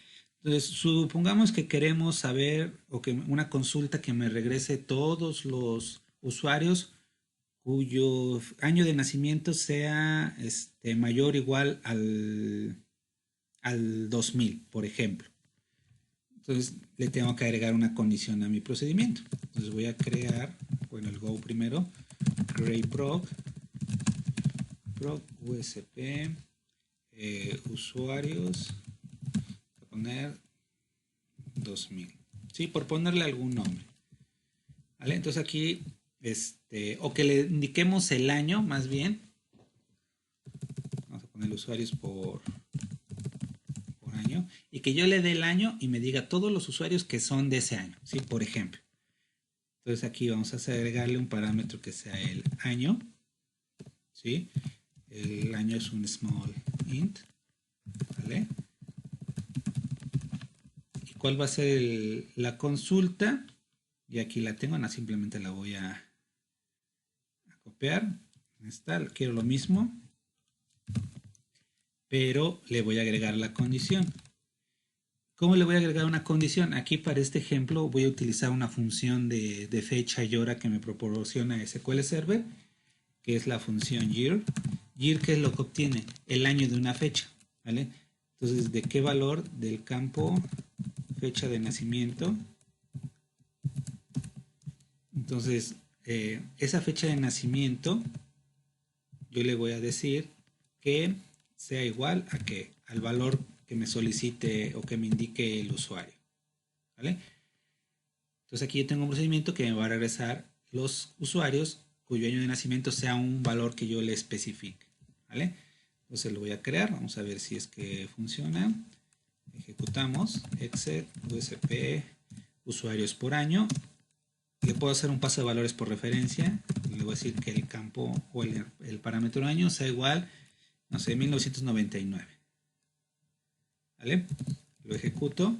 Entonces, supongamos que queremos saber o que una consulta que me regrese todos los usuarios cuyo año de nacimiento sea mayor o igual al 2000, por ejemplo. Entonces, le tengo que agregar una condición a mi procedimiento. Entonces, voy a crear, bueno, el Go primero, create proc USP, usuarios, voy a poner 2000, ¿sí? Por ponerle algún nombre, ¿vale? Entonces aquí, o que le indiquemos el año, más bien, vamos a poner usuarios por año, y que yo le dé el año y me diga todos los usuarios que son de ese año, ¿sí? Por ejemplo. Entonces aquí vamos a agregarle un parámetro que sea el año, ¿sí? El año es un small int, ¿vale? ¿Y cuál va a ser la consulta? Y aquí la tengo, simplemente la voy a copiar. Está, quiero lo mismo, pero le voy a agregar la condición. ¿Cómo le voy a agregar una condición? Aquí para este ejemplo voy a utilizar una función de fecha y hora que me proporciona SQL Server, que es la función year. Year, ¿qué es lo que obtiene? El año de una fecha, ¿vale? Entonces, ¿de qué valor? Del campo fecha de nacimiento. Entonces, esa fecha de nacimiento, yo le voy a decir que sea igual a que al valor que me solicite o que me indique el usuario, ¿vale? Entonces aquí yo tengo un procedimiento que me va a regresar los usuarios cuyo año de nacimiento sea un valor que yo le especifique, ¿vale? Entonces lo voy a crear, vamos a ver si es que funciona. Ejecutamos exec usp usuarios por año. Le puedo hacer un paso de valores por referencia. Le voy a decir que el campo o el parámetro año sea igual, no sé, 1999. ¿Vale? Lo ejecuto.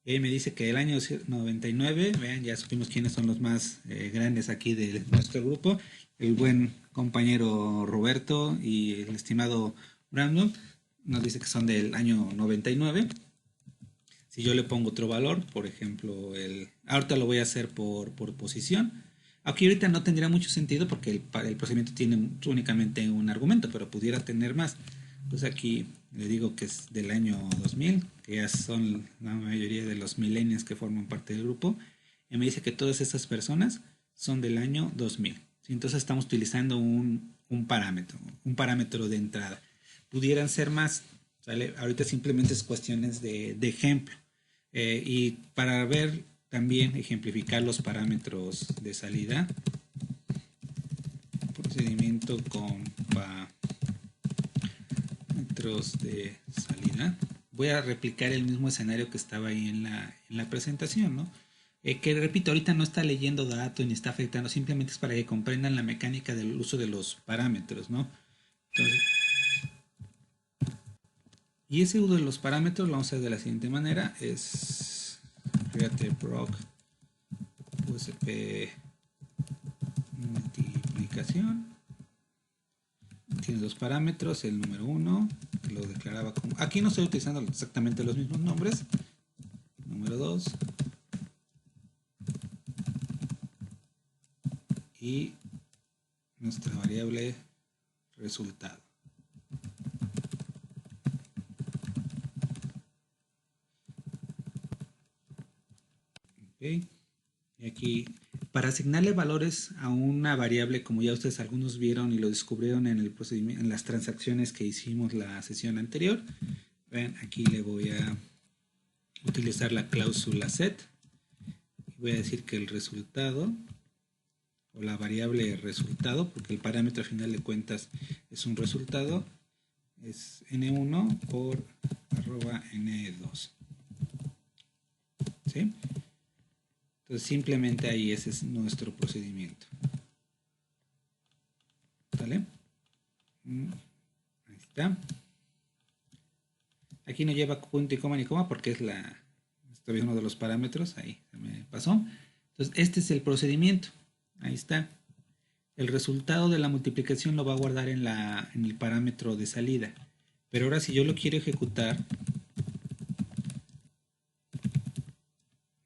Y me dice que el año 99, vean, ya supimos quiénes son los más grandes aquí de nuestro grupo. El buen compañero Roberto y el estimado Brandon nos dice que son del año 99. Si yo le pongo otro valor, por ejemplo, ahorita lo voy a hacer por posición. Aquí ahorita no tendría mucho sentido porque el procedimiento tiene únicamente un argumento, pero pudiera tener más. Entonces aquí le digo que es del año 2000, que ya son la mayoría de los millennials que forman parte del grupo. Y me dice que todas estas personas son del año 2000. Entonces estamos utilizando un parámetro de entrada. Pudieran ser más, ¿vale? Ahorita simplemente es cuestiones de ejemplo. Y para ver también, ejemplificar los parámetros de salida, procedimiento con parámetros de salida, voy a replicar el mismo escenario que estaba ahí en la presentación, ¿no? Que repito, ahorita no está leyendo datos ni está afectando, simplemente es para que comprendan la mecánica del uso de los parámetros, ¿no? Entonces, y ese uso de los parámetros lo vamos a hacer de la siguiente manera, es fíjate proc usp multiplicación. Tiene dos parámetros, el número 1, que lo declaraba como... Aquí no estoy utilizando exactamente los mismos nombres. Número 2. Y nuestra variable resultado. Okay. Y aquí, para asignarle valores a una variable, como ya ustedes algunos vieron y lo descubrieron en el procedimiento, en las transacciones que hicimos la sesión anterior, ven, aquí le voy a utilizar la cláusula set y voy a decir que el resultado o la variable resultado, porque el parámetro a final de cuentas es un resultado, es n1 por arroba n2. ¿Sí? Entonces simplemente ahí ese es nuestro procedimiento. ¿Vale? Ahí está. Aquí no lleva punto y coma ni coma porque es uno de los parámetros. Ahí se me pasó. Entonces este es el procedimiento. Ahí está. El resultado de la multiplicación lo va a guardar en el parámetro de salida. Pero ahora si yo lo quiero ejecutar,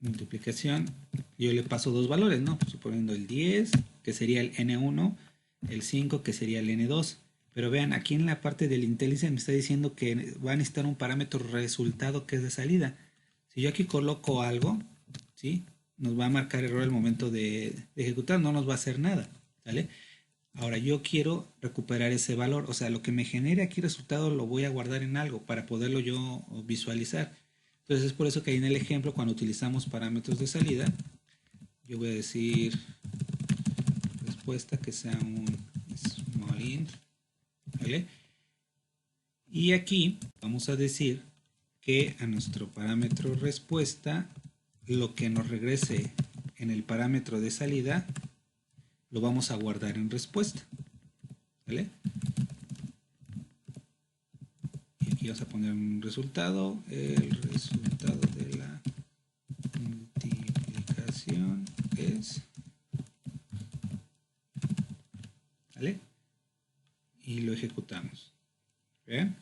multiplicación, yo le paso dos valores, ¿no? Suponiendo el 10, que sería el N1, el 5, que sería el N2. Pero vean, aquí en la parte del IntelliSense me está diciendo que va a necesitar un parámetro resultado que es de salida. Si yo aquí coloco algo, ¿sí? Nos va a marcar error al momento de ejecutar, no nos va a hacer nada, ¿vale? Ahora yo quiero recuperar ese valor, o sea, lo que me genere aquí resultado lo voy a guardar en algo para poderlo yo visualizar. Entonces es por eso que ahí en el ejemplo, cuando utilizamos parámetros de salida, yo voy a decir respuesta que sea un small int, ¿vale? Y aquí vamos a decir que a nuestro parámetro respuesta, lo que nos regrese en el parámetro de salida, lo vamos a guardar en respuesta, ¿vale? Y aquí vamos a poner un resultado, el resultado de la multiplicación es, ¿vale? Y lo ejecutamos. ¿Ven?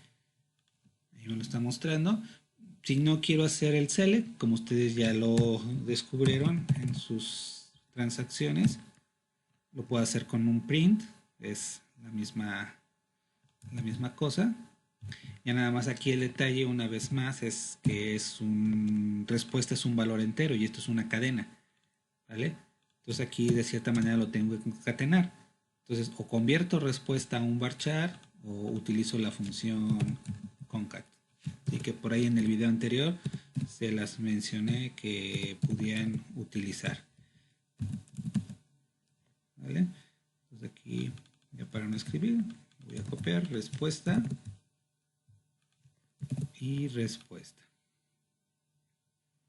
Ahí me lo está mostrando. Si no quiero hacer el select, como ustedes ya lo descubrieron en sus transacciones, lo puedo hacer con un print, es la misma cosa. Ya nada más aquí el detalle una vez más es que respuesta es un valor entero y esto es una cadena, ¿vale? Entonces aquí de cierta manera lo tengo que concatenar. Entonces o convierto respuesta a un varchar o utilizo la función concat. Así que por ahí en el video anterior se las mencioné que pudieran utilizar. ¿Vale? Entonces aquí, ya para no escribir, voy a copiar respuesta y respuesta.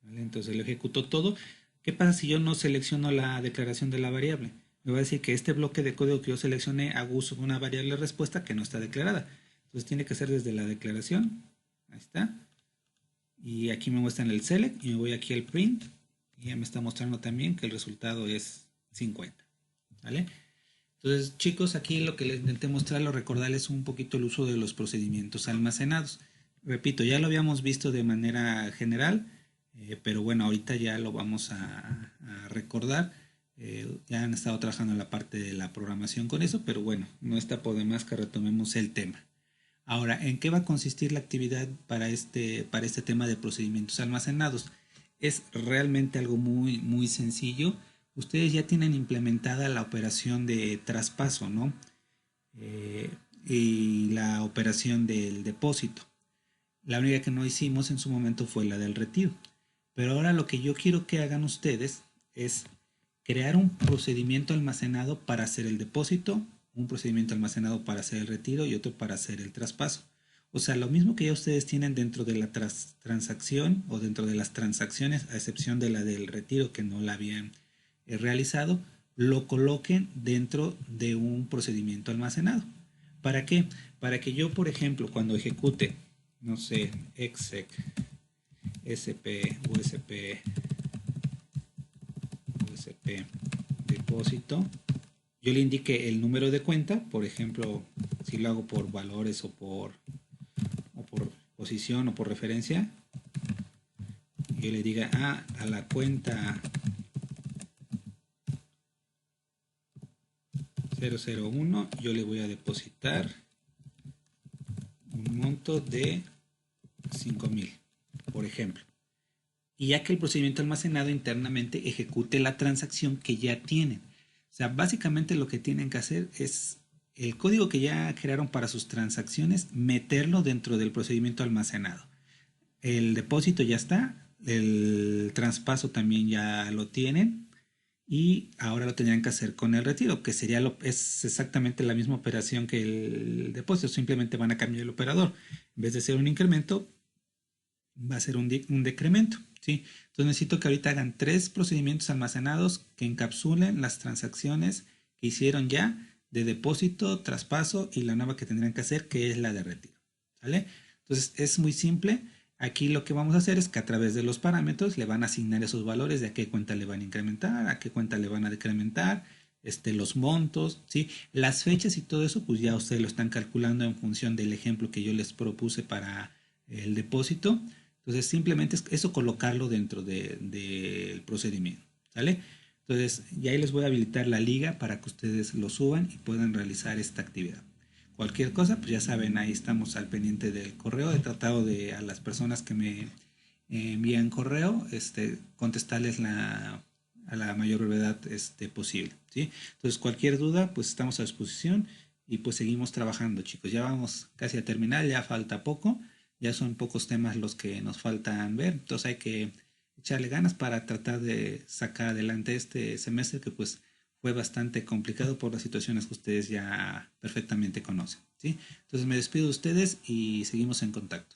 ¿Vale? Entonces lo ejecuto todo. ¿Qué pasa si yo no selecciono la declaración de la variable? Me va a decir que este bloque de código que yo seleccioné hago uso de una variable respuesta que no está declarada. Entonces tiene que ser desde la declaración. Ahí está. Y aquí me muestran el select y me voy aquí al print. Y ya me está mostrando también que el resultado es 50. ¿Vale? Entonces, chicos, aquí lo que les intenté mostrar o recordarles un poquito el uso de los procedimientos almacenados. Repito, ya lo habíamos visto de manera general, pero bueno, ahorita ya lo vamos a recordar. Ya han estado trabajando en la parte de la programación con eso, pero bueno, no está por demás que retomemos el tema. Ahora, ¿en qué va a consistir la actividad para este tema de procedimientos almacenados? Es realmente algo muy sencillo. Ustedes ya tienen implementada la operación de traspaso, ¿no? Y la operación del depósito. La única que no hicimos en su momento fue la del retiro. Pero ahora lo que yo quiero que hagan ustedes es crear un procedimiento almacenado para hacer el depósito, un procedimiento almacenado para hacer el retiro y otro para hacer el traspaso. O sea, lo mismo que ya ustedes tienen dentro de la transacción o dentro de las transacciones, a excepción de la del retiro que no la habían realizado, lo coloquen dentro de un procedimiento almacenado. ¿Para qué? Para que yo, por ejemplo, cuando ejecute, no sé, exec, sp, usp depósito, yo le indique el número de cuenta, por ejemplo, si lo hago por valores o por posición o por referencia, yo le diga a la cuenta 001 yo le voy a depositar un monto de 5,000, por ejemplo. Y ya que el procedimiento almacenado internamente ejecute la transacción que ya tienen. O sea, básicamente lo que tienen que hacer es el código que ya crearon para sus transacciones, meterlo dentro del procedimiento almacenado. El depósito ya está, el traspaso también ya lo tienen y ahora lo tendrían que hacer con el retiro, que es exactamente la misma operación que el depósito, simplemente van a cambiar el operador. En vez de ser un incremento, va a ser un decremento, ¿sí? Entonces necesito que ahorita hagan 3 procedimientos almacenados que encapsulen las transacciones que hicieron ya de depósito, traspaso y la nueva que tendrían que hacer, que es la de retiro, ¿vale? Entonces es muy simple. Aquí lo que vamos a hacer es que a través de los parámetros le van a asignar esos valores de a qué cuenta le van a incrementar, a qué cuenta le van a decrementar, los montos, ¿sí? Las fechas y todo eso, pues ya ustedes lo están calculando en función del ejemplo que yo les propuse para el depósito. Entonces simplemente es eso colocarlo dentro del procedimiento, ¿sale? Entonces ya ahí les voy a habilitar la liga para que ustedes lo suban y puedan realizar esta actividad. Cualquier cosa, pues ya saben, ahí estamos al pendiente del correo. He tratado de a las personas que me envían correo, contestarles a la mayor brevedad posible, ¿sí? Entonces cualquier duda, pues estamos a disposición y pues seguimos trabajando, chicos. Ya vamos casi a terminar, ya falta poco, ya son pocos temas los que nos faltan ver, entonces hay que echarle ganas para tratar de sacar adelante este semestre que pues fue bastante complicado por las situaciones que ustedes ya perfectamente conocen, ¿sí? Entonces me despido de ustedes y seguimos en contacto.